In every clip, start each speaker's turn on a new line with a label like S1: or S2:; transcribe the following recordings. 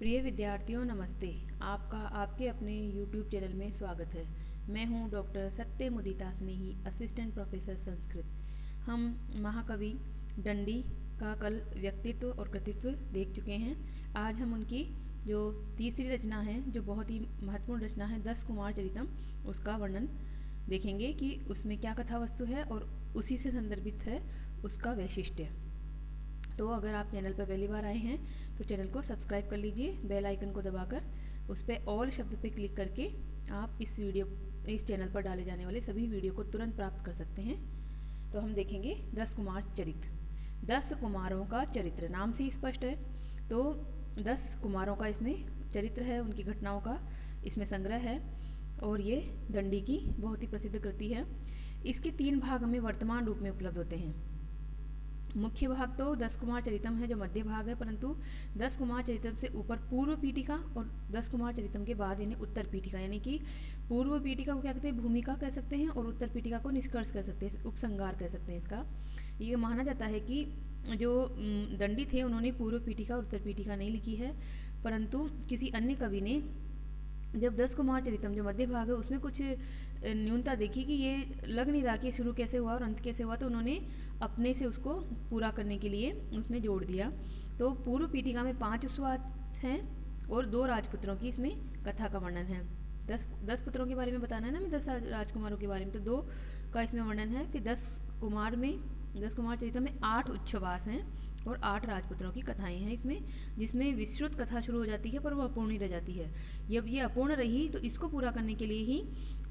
S1: प्रिय विद्यार्थियों नमस्ते। आपका आपके अपने YouTube चैनल में स्वागत है। मैं हूं डॉक्टर सत्य मुदिता स्नेही, असिस्टेंट प्रोफेसर संस्कृत। हम महाकवि दंडी का कल व्यक्तित्व और कृतित्व देख चुके हैं। आज हम उनकी जो तीसरी रचना है, जो बहुत ही महत्वपूर्ण रचना है, 10 कुमार चरितम, उसका वर्णन देखेंगे कि उसमें क्या कथा वस्तु है और उसी से संदर्भित है उसका वैशिष्ट्य। तो अगर आप चैनल पर पहली बार आए हैं तो चैनल को सब्सक्राइब कर लीजिए, बेल आइकन को दबाकर उस पर ऑल शब्द पे क्लिक करके आप इस चैनल पर डाले जाने वाले सभी वीडियो को तुरंत प्राप्त कर सकते हैं। तो हम देखेंगे 10 कुमार चरित्र। 10 कुमारों का चरित्र नाम से ही स्पष्ट है। तो 10 कुमारों का इसमें चरित्र है, उनकी घटनाओं का इसमें संग्रह है और ये दंडी की बहुत ही प्रसिद्ध कृति है। इसके 3 भाग हमें वर्तमान रूप में उपलब्ध होते हैं। मुख्य भाग तो 10 कुमार चरितम है जो मध्य भाग है, परंतु 10 कुमार चरितम से ऊपर पूर्व पीठिका और 10 कुमार चरितम के बाद यानी उत्तर पीठिका, यानी कि पूर्व पीठिका को क्या कहते हैं, भूमिका कह सकते हैं, और उत्तर पीठिका को निष्कर्ष कह सकते हैं, उपसंहार कह सकते हैं। इसका ये माना जाता है कि जो दंडी थे उन्होंने पूर्व पीठिका और उत्तर पीठिका नहीं लिखी है, परंतु किसी अन्य कवि ने जब 10 कुमार चरितम जो मध्य भाग है उसमें कुछ न्यूनता देखी कि ये लग नहीं रहा कि शुरू कैसे हुआ और अंत कैसे हुआ, तो उन्होंने अपने से उसको पूरा करने के लिए उसमें जोड़ दिया। तो पूर्व पीठिका में 5 उस्वात हैं और 2 राजपुत्रों की इसमें कथा का वर्णन है। 10 पुत्रों के बारे में बताना है ना, मैं 10 राजकुमारों के बारे में, तो 2 का इसमें वर्णन है। फिर 10 कुमार चरितम में 8 उच्छ्वास हैं और 8 राजपुत्रों की कथाएं हैं इसमें, जिसमें विस्तृत कथा शुरू हो जाती है पर वो अपूर्ण ही रह जाती है। जब ये अपूर्ण रही तो इसको पूरा करने के लिए ही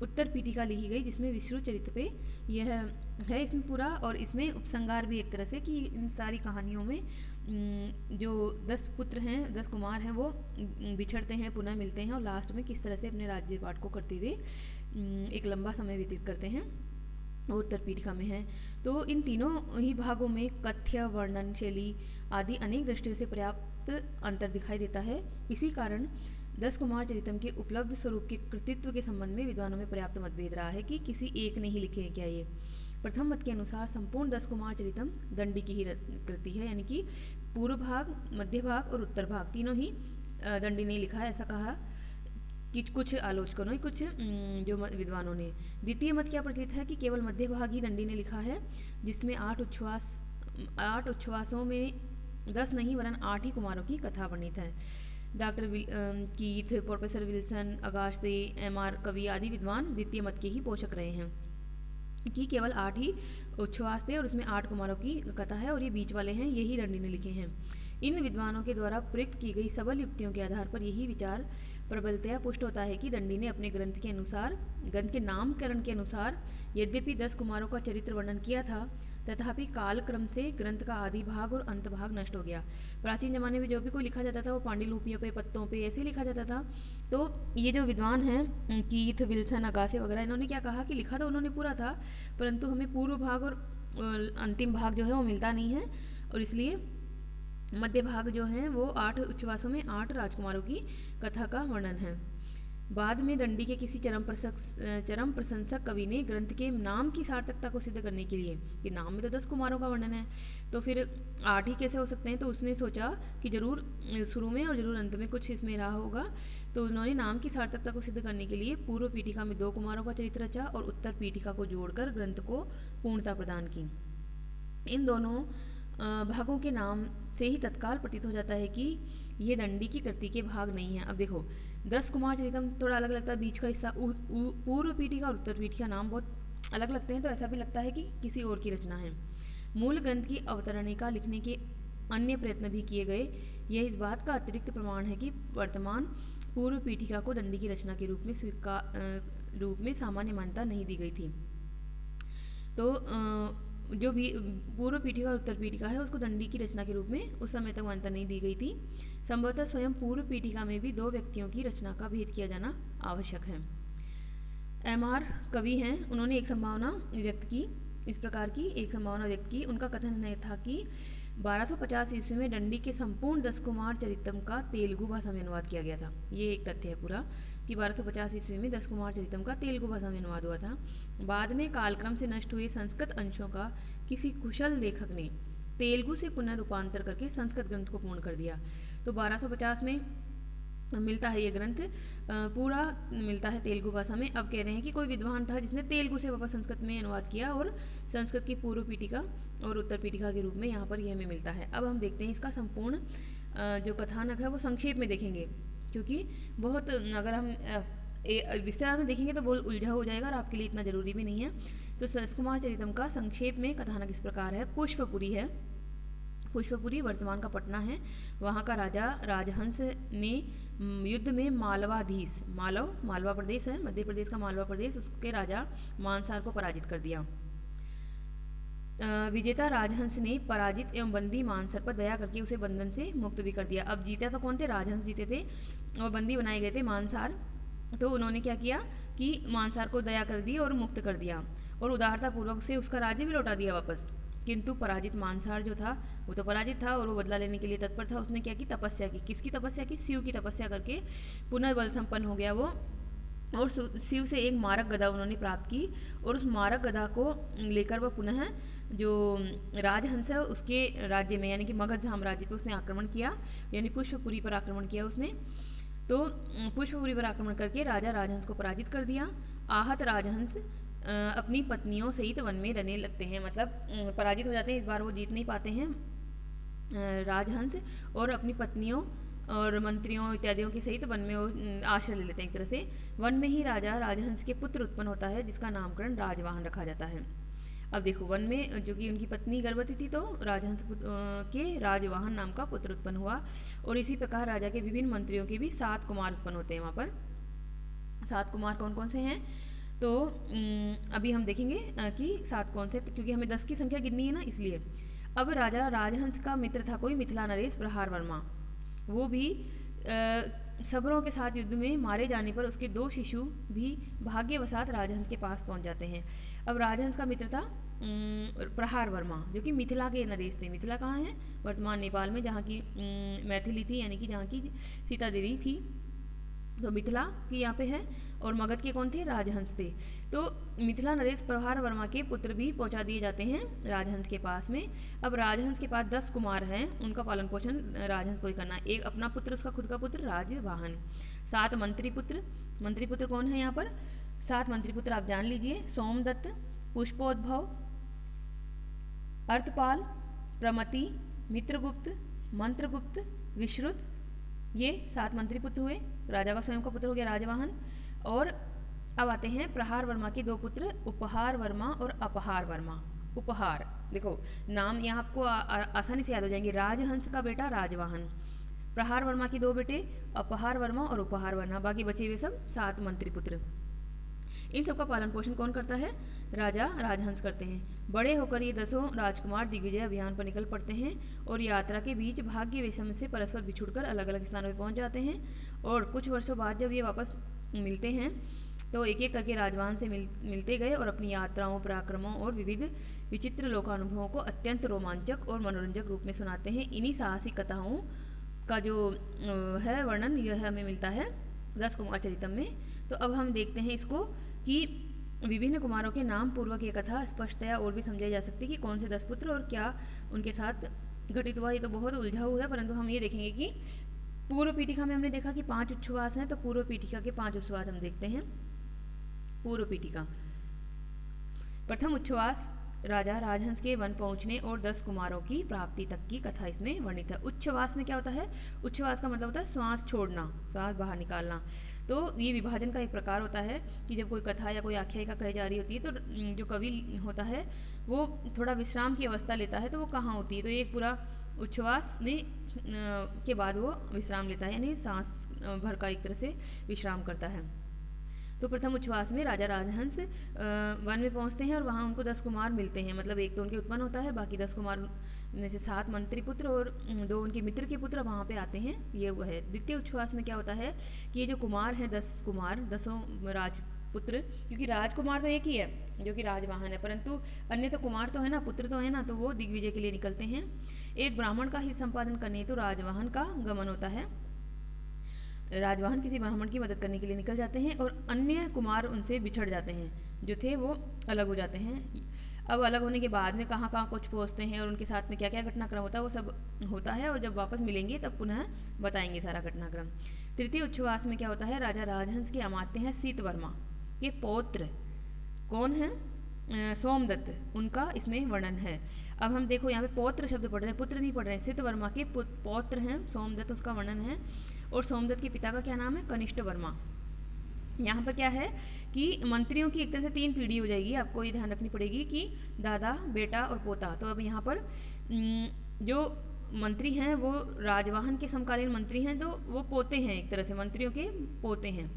S1: उत्तर पीठिका लिखी गई, जिसमें विस्तृत चरित्र पे यह है इसमें पूरा, और इसमें उपसंहार भी एक तरह से कि इन सारी कहानियों में जो 10 पुत्र हैं, 10 कुमार हैं, वो बिछड़ते हैं, पुनः मिलते हैं और लास्ट में किस तरह से अपने राज्य पाठ को करते हुए एक लंबा समय व्यतीत करते हैं, वो उत्तर पीठिका में है। तो इन तीनों ही भागों में कथ्य, वर्णन शैली आदि अनेक दृष्टियों से पर्याप्त अंतर दिखाई देता है। इसी कारण 10 कुमार चरितम के उपलब्ध स्वरूप के कृतित्व के संबंध में विद्वानों में पर्याप्त मतभेद रहा है कि किसी एक ने ही लिखे क्या ये। प्रथम मत के अनुसार संपूर्ण 10 कुमार चरितम दंडी की ही कृति है, यानी कि पूर्व भाग, मध्य भाग और उत्तर भाग तीनों ही दंडी ने लिखा है, ऐसा कहा कि कुछ आलोचकों ने, कुछ जो विद्वानों ने। द्वितीय मत क्या प्रतीत है कि केवल मध्य भाग ही दंडी ने लिखा है, जिसमें 8 उच्छ्वासों में 10 नहीं वरन 8 ही कुमारों की कथा वर्णित है। डॉक्टर कीथ, प्रोफेसर विल्सन, अगास्ते, एम.आर. कवि आदि विद्वान द्वितीय मत के ही पोषक रहे हैं कि केवल 8 ही उच्छ्वास थे और उसमें 8 कुमारों की कथा है और ये बीच वाले हैं, यही दंडी ने लिखे हैं। इन विद्वानों के द्वारा प्रयुक्त की गई सबल युक्तियों के आधार पर यही विचार प्रबलतया पुष्ट होता है कि दंडी ने अपने ग्रंथ के नामकरण के अनुसार यद्यपि 10 कुमारों का चरित्र वर्णन किया था, तथापि कालक्रम से ग्रंथ का आदि भाग और अंत भाग नष्ट हो गया। प्राचीन जमाने में जो भी कोई लिखा जाता था वो पांडुलिपियों पे, पत्तों पे ऐसे लिखा जाता था। तो ये जो विद्वान हैं कीथ, विल्सन, अगासे वगैरह, इन्होंने क्या कहा कि लिखा तो उन्होंने पूरा था, परंतु हमें पूर्व भाग और अंतिम भाग जो है वो मिलता नहीं है, और इसलिए मध्य भाग जो है वो 8 उच्छ्वासों में 8 राजकुमारों की कथा का वर्णन है। बाद में दंडी के किसी चरम प्रशंसक कवि ने ग्रंथ के नाम की सार्थकता को सिद्ध करने के लिए, कि नाम में तो 10 कुमारों का वर्णन है तो फिर 8 ही कैसे हो सकते हैं, तो उसने सोचा कि जरूर शुरू में और जरूर अंत में कुछ इसमें रहा होगा। तो उन्होंने नाम की सार्थकता को सिद्ध करने के लिए पूर्व पीठिका में 2 कुमारों का चरित्र रचा और उत्तर पीठिका को जोड़कर ग्रंथ को पूर्णता प्रदान की। इन दोनों भागों के नाम से ही तत्काल प्रतीत हो जाता है कि ये दंडी की कृति के भाग नहीं है। अब देखो 10 कुमार चरितम थोड़ा अलग लगता है, बीच का हिस्सा पूर्व पीठिका और उत्तर पीठिका नाम बहुत अलग लगते हैं, तो ऐसा भी लगता है कि किसी और की रचना है। मूल ग्रंथ की अवतरणिका लिखने के अन्य प्रयत्न भी किए गए। यह इस बात का अतिरिक्त प्रमाण है कि वर्तमान पूर्व पीठिका को दंडी की रचना के रूप में सामान्य मान्यता नहीं दी गई थी। तो जो भी पूर्व पीठिका और उत्तर पीठिका है उसको दंडी की रचना के रूप में उस समय तक मान्यता नहीं दी गई थी। संभवतः स्वयं पूर्व पीठिका में भी 2 व्यक्तियों की रचना का भेद किया जाना आवश्यक है। एम.आर. कवि हैं, उन्होंने एक संभावना व्यक्त की, इस प्रकार की एक संभावना व्यक्त की। उनका कथन यह था कि 1250 ईस्वी में दंडी के संपूर्ण 10 कुमार चरितम का तेलुगु भाषा में अनुवाद किया गया था। ये एक तथ्य है पूरा कि 1250 ईस्वी में 10 कुमार चरितम का तेलुगु भाषा में अनुवाद हुआ था। बाद में कालक्रम से नष्ट हुए संस्कृत अंशों का किसी कुशल लेखक ने तेलुगु से पुनः रूपांतर करके संस्कृत ग्रंथ को पूर्ण कर दिया। तो 1250 में मिलता है ये ग्रंथ पूरा मिलता है तेलुगु भाषा में। अब कह रहे हैं कि कोई विद्वान था जिसने तेलुगु से वापस संस्कृत में अनुवाद किया और संस्कृत की पूर्व पीठिका और उत्तर पीठिका के रूप में यहाँ पर ये हमें मिलता है। अब हम देखते हैं इसका संपूर्ण जो कथानक है वो संक्षेप में देखेंगे, क्योंकि बहुत अगर हम विस्तार में देखेंगे तो बहुत उलझा हो जाएगा और आपके लिए इतना जरूरी भी नहीं है। तो सतकुमार चरितम का संक्षेप में कथानक इस प्रकार है। पुष्पपुरी है, पुष्पपुरी वर्तमान का पटना है। वहाँ का राजा राजहंस ने युद्ध में मालवाधीश, मालवा प्रदेश है, मध्य प्रदेश का मालवा प्रदेश, उसके राजा मानसार को पराजित कर दिया। विजेता राजहंस ने पराजित एवं बंदी मानसर पर दया करके उसे बंधन से मुक्त भी कर दिया। अब जीता तो कौन थे? राजहंस जीते थे और बंदी बनाए गए थे मानसार। तो उन्होंने क्या किया कि मानसार को दया कर दी और मुक्त कर दिया और उदारतापूर्वक से उसका राज्य भी लौटा दिया वापस। किंतु पराजित मानसार जो था वो तो पराजित था और वो बदला लेने के लिए तत्पर था। उसने क्या की? तपस्या की। किसकी तपस्या की? शिव की तपस्या करके पुनः बल संपन्न हो गया वो, और शिव से एक मारक गदा उन्होंने प्राप्त की और उस मारक गदा को लेकर वह पुनः जो राजहंस है उसके राज्य में यानी कि मगध साम्राज्य पर उसने आक्रमण किया, यानी पुष्पपुरी पर आक्रमण किया उसने। तो पुष्पपुरी पर आक्रमण करके राजा राजहंस को पराजित कर दिया। आहत राजहंस अपनी पत्नियों सहित वन में रहने लगते हैं, मतलब पराजित हो जाते हैं, इस बार वो जीत नहीं पाते हैं राजहंस, और अपनी पत्नियों और मंत्रियों इत्यादियों के सहित वन में वो आश्रय ले लेते हैं एक तरह से। वन में ही राजा राजहंस के पुत्र उत्पन्न होता है जिसका नामकरण राजवाहन रखा जाता है। अब देखो, वन में जो कि उनकी पत्नी गर्भवती थी तो राजहंस के राजवाहन नाम का पुत्र उत्पन्न हुआ, और इसी प्रकार राजा के विभिन्न मंत्रियों के भी 7 कुमार उत्पन्न होते हैं वहाँ पर। 7 कुमार कौन कौन से हैं? तो अभी हम देखेंगे कि 7 कौन से, क्योंकि हमें 10 की संख्या गिननी है ना, इसलिए। अब राजा राजहंस का मित्र था कोई मिथिला नरेश प्रहार वर्मा। वो भी सबरों के साथ युद्ध में मारे जाने पर उसके 2 शिशु भी भाग्यवशात राजहंस के पास पहुंच जाते हैं। अब राजहंस का मित्र था प्रहार वर्मा, जो कि मिथिला के नरेश थे। मिथिला कहाँ है? वर्तमान नेपाल में, जहाँ की मैथिली थी, यानी कि जहाँ की सीता देवी थी, तो मिथिला की यहाँ पे है। और मगध के कौन थे? राजहंस थे। तो मिथिला नरेश प्रहार वर्मा के पुत्र भी पहुंचा दिए जाते हैं राजहंस के पास में। अब राजहंस के पास 10 कुमार हैं, उनका पालन पोषण राजहंस को ही करना। एक अपना पुत्र, उसका खुद का पुत्र राजवाहन। 7 मंत्री पुत्र। मंत्री पुत्र कौन है यहाँ पर? 7 मंत्री पुत्र आप जान लीजिए। सोमदत्त, पुष्पोद्भव, अर्थपाल, प्रमति, मित्रगुप्त, मंत्रगुप्त, विश्रुत, ये 7 मंत्री पुत्र हुए। राजा का स्वयं का पुत्र हो गया राजवाहन। और अब आते हैं प्रहार वर्मा के 2 पुत्र, उपहार वर्मा और अपहार वर्मा। उपहार, देखो नाम यहाँ आपको आसानी से याद हो जाएंगे। राजहंस का बेटा राजवाहन, प्रहार वर्मा के 2 बेटे अपहार वर्मा और उपहार वर्मा, बाकी बचे हुए सब 7 मंत्री पुत्र। इन सबका पालन पोषण कौन करता है? राजा राजहंस करते हैं। बड़े होकर ये 10 राजकुमार दिग्विजय अभियान पर निकल पड़ते हैं और यात्रा के बीच भाग्य विषम से परस्पर बिछुड़कर अलग अलग स्थानों पर पहुंच जाते हैं। और कुछ वर्षों बाद जब ये वापस मिलते हैं तो एक एक करके राजवाहन से मिलते गए और अपनी यात्राओं, पराक्रमों और विविध विचित्र लोकानुभवों को अत्यंत रोमांचक और मनोरंजक रूप में सुनाते हैं। इन्हीं साहसिक कथाओं का जो है वर्णन यह हमें मिलता है 10 कुमार चरितम में। तो अब हम देखते हैं इसको कि विभिन्न कुमारों के नाम पूर्वक ये कथा स्पष्टतया और भी समझाई जा सकती है कि कौन से 10 पुत्र और क्या उनके साथ घटित हुआ। ये तो बहुत उलझाऊ है, परंतु हम ये देखेंगे कि पूर्व पीठिका में हमने देखा कि 5 उच्छ्वास हैं, तो पूर्व पीठिका के 5 उच्छ्वास हम देखते हैं। पूर्व पीठिका, प्रथम उच्छ्वास राजा राजहंस के वन पहुंचने और 10 कुमारों की प्राप्ति तक की कथा इसमें वर्णित है। उच्छ्वास में क्या होता है? उच्छ्वास का मतलब होता है श्वास छोड़ना, श्वास बाहर निकालना। तो ये विभाजन का एक प्रकार होता है कि जब कोई कथा या कोई आख्यायिका कही जा रही होती है तो जो कवि होता है वो थोड़ा विश्राम की अवस्था लेता है, तो वो कहाँ होती है? तो एक पूरा उच्छ्वास में के बाद वो विश्राम लेता है, यानी सांस भर का एक तरह से विश्राम करता है। तो प्रथम उच्छ्वास में राजा राजहंस वन में पहुंचते हैं और वहाँ उनको 10 कुमार मिलते हैं, मतलब एक तो उनके उत्पन्न होता है, बाकी 10 कुमार में से 7 मंत्री पुत्र और 2 उनके मित्र के पुत्र वहाँ पे आते हैं, ये वो है। द्वितीय उच्छ्वास में क्या होता है कि ये जो कुमार हैं 10 कुमार, 10 राजपुत्र, क्योंकि राजकुमार तो एक ही है जो कि राजवाहन है, परंतु अन्य तो कुमार तो है ना, पुत्र तो है ना, तो वो दिग्विजय के लिए निकलते हैं। एक ब्राह्मण का हित संपादन करने तो राजवाहन का गमन होता है। राजवाहन किसी ब्राह्मण की मदद करने के लिए निकल जाते हैं और अन्य कुमार उनसे बिछड़ जाते हैं, जो थे वो अलग हो जाते हैं। अब अलग होने के बाद में कहाँ कहाँ कुछ पहुँचते हैं और उनके साथ में क्या क्या घटनाक्रम होता है वो सब होता है, और जब वापस मिलेंगे तब पुनः बताएंगे सारा घटनाक्रम। तृतीय उच्छ्वास में क्या होता है, राजा राजहंस के अमात्य हैं सीतवर्मा के पौत्र कौन है, सोमदत्त, उनका इसमें वर्णन है। अब हम देखो यहाँ पे पौत्र शब्द पढ़ रहे हैं, पुत्र नहीं पढ़ रहे हैं। सीतवर्मा के पौत्र हैं सोमदत्त, उसका वर्णन है। और सोमदत्त के पिता का क्या नाम है, कनिष्ठ वर्मा। यहाँ पर क्या है कि मंत्रियों की एक तरह से 3 पीढ़ी हो जाएगी, आपको ये ध्यान रखनी पड़ेगी कि दादा, बेटा और पोता। तो अब यहाँ पर जो मंत्री हैं वो राजवाहन के समकालीन मंत्री हैं, तो वो पोते हैं, एक तरह से मंत्रियों के पोते हैं।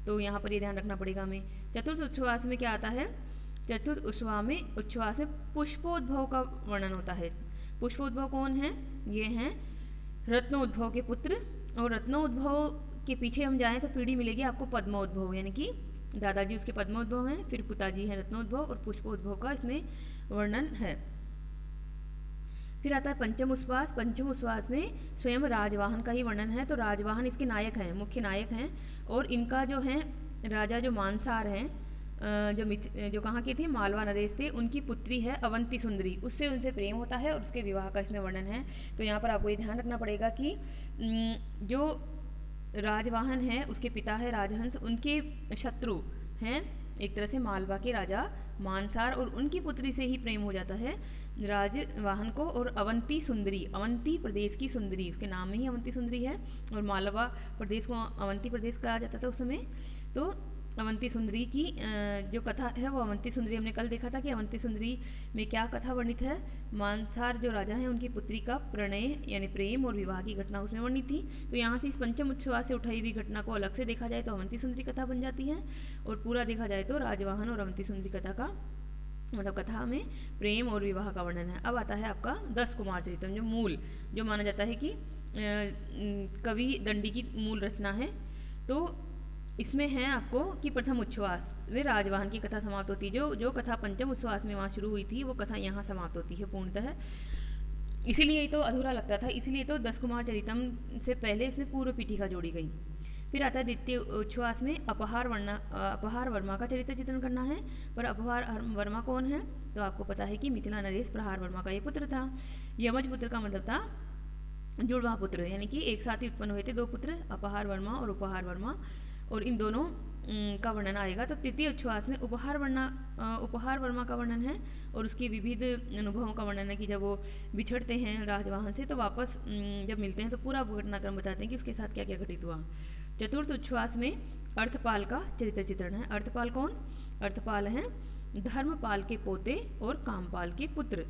S1: तो यहाँ पर ये ध्यान रखना पड़ेगा हमें। चतुर्थ उच्छ्वास में क्या आता है, चतुर्थ उच्छ्वास में पुष्पोद्भव का वर्णन होता है। पुष्पोद्भव कौन है, ये हैं रत्नोद्भव के पुत्र। और रत्नोद्भव के पीछे हम जाएं तो पीढ़ी मिलेगी आपको पद्मोद्भव, यानी कि दादाजी उसके पद्मोद्भव हैं, फिर पिताजी हैं रत्नोद्भव, और पुष्पोद्भव का इसमें वर्णन है। फिर आता है पंचम उच्छ्वास। पंचम उच्छ्वास में स्वयं राजवाहन का ही वर्णन है। तो राजवाहन इसके नायक हैं, मुख्य नायक हैं। और इनका जो है राजा जो मानसार हैं, जो कहाँ के थे, मालवा नरेश थे, उनकी पुत्री है अवंती सुंदरी, उससे उनसे प्रेम होता है और उसके विवाह का इसमें वर्णन है। तो यहाँ पर आपको ये ध्यान रखना पड़ेगा कि जो राजवाहन है उसके पिता है राजहंस, उनके शत्रु हैं एक तरह से मालवा के राजा मानसार, और उनकी पुत्री से ही प्रेम हो जाता है राजवाहन को। और अवंती सुंदरी, अवंती प्रदेश की सुंदरी, उसके नाम में ही अवंती सुंदरी है, और मालवा प्रदेश को अवंती प्रदेश कहा जाता था उस समय। तो अवंती सुंदरी की जो कथा है वो अवंती सुंदरी, हमने कल देखा था कि अवंती सुंदरी में क्या कथा वर्णित है, मानसार जो राजा हैं उनकी पुत्री का प्रणय यानी प्रेम और विवाह की घटना उसमें वर्णित थी। तो यहाँ से इस पंचम उच्छ्वास से उठाई हुई घटना को अलग से देखा जाए तो अवंती सुंदरी कथा बन जाती है, और पूरा देखा जाए तो राजवाहन और अवंती सुंदरी कथा का मतलब कथा में प्रेम और विवाह का वर्णन है। अब आता है आपका 10 कुमार चरितम, जो मूल जो माना जाता है कि कवि दंडी की मूल रचना है। तो इसमें है आपको कि प्रथम उच्छ्वास में राजवाहन की कथा समाप्त होती है। जो कथा पंचम उच्छ्वास में वहाँ शुरू हुई थी वो कथा यहाँ समाप्त होती है पूर्णतः, इसीलिए तो अधूरा लगता था, इसीलिए तो 10 कुमार चरितम से पहले इसमें पूर्व पीठिका जोड़ी गई। फिर आता है द्वितीय उच्छ्वास में अपहार वर्मा का चरित्र चित्रण करना है। पर अपहार वर्मा कौन है, तो आपको पता है कि मिथिला नरेश प्रहार वर्मा का ये पुत्र था। यमज पुत्र का मतलब था जुड़वा पुत्र, यानी कि एक साथ ही उत्पन्न हुए थे 2 पुत्र, अपहार वर्मा और उपहार वर्मा, और इन दोनों का वर्णन आएगा। तो तृतीय उच्छ्वास में उपहार वर्मा का वर्णन है, और उसकी विविध अनुभवों का वर्णन है कि जब वो बिछड़ते हैं राजवाहन से तो वापस जब मिलते हैं तो पूरा घटनाक्रम बताते हैं कि उसके साथ क्या क्या घटित हुआ। चतुर्थ उच्छ्वास में अर्थपाल का चरित्र चित्रण है। अर्थपाल कौन, अर्थपाल हैं धर्मपाल के पोते और कामपाल के पुत्र।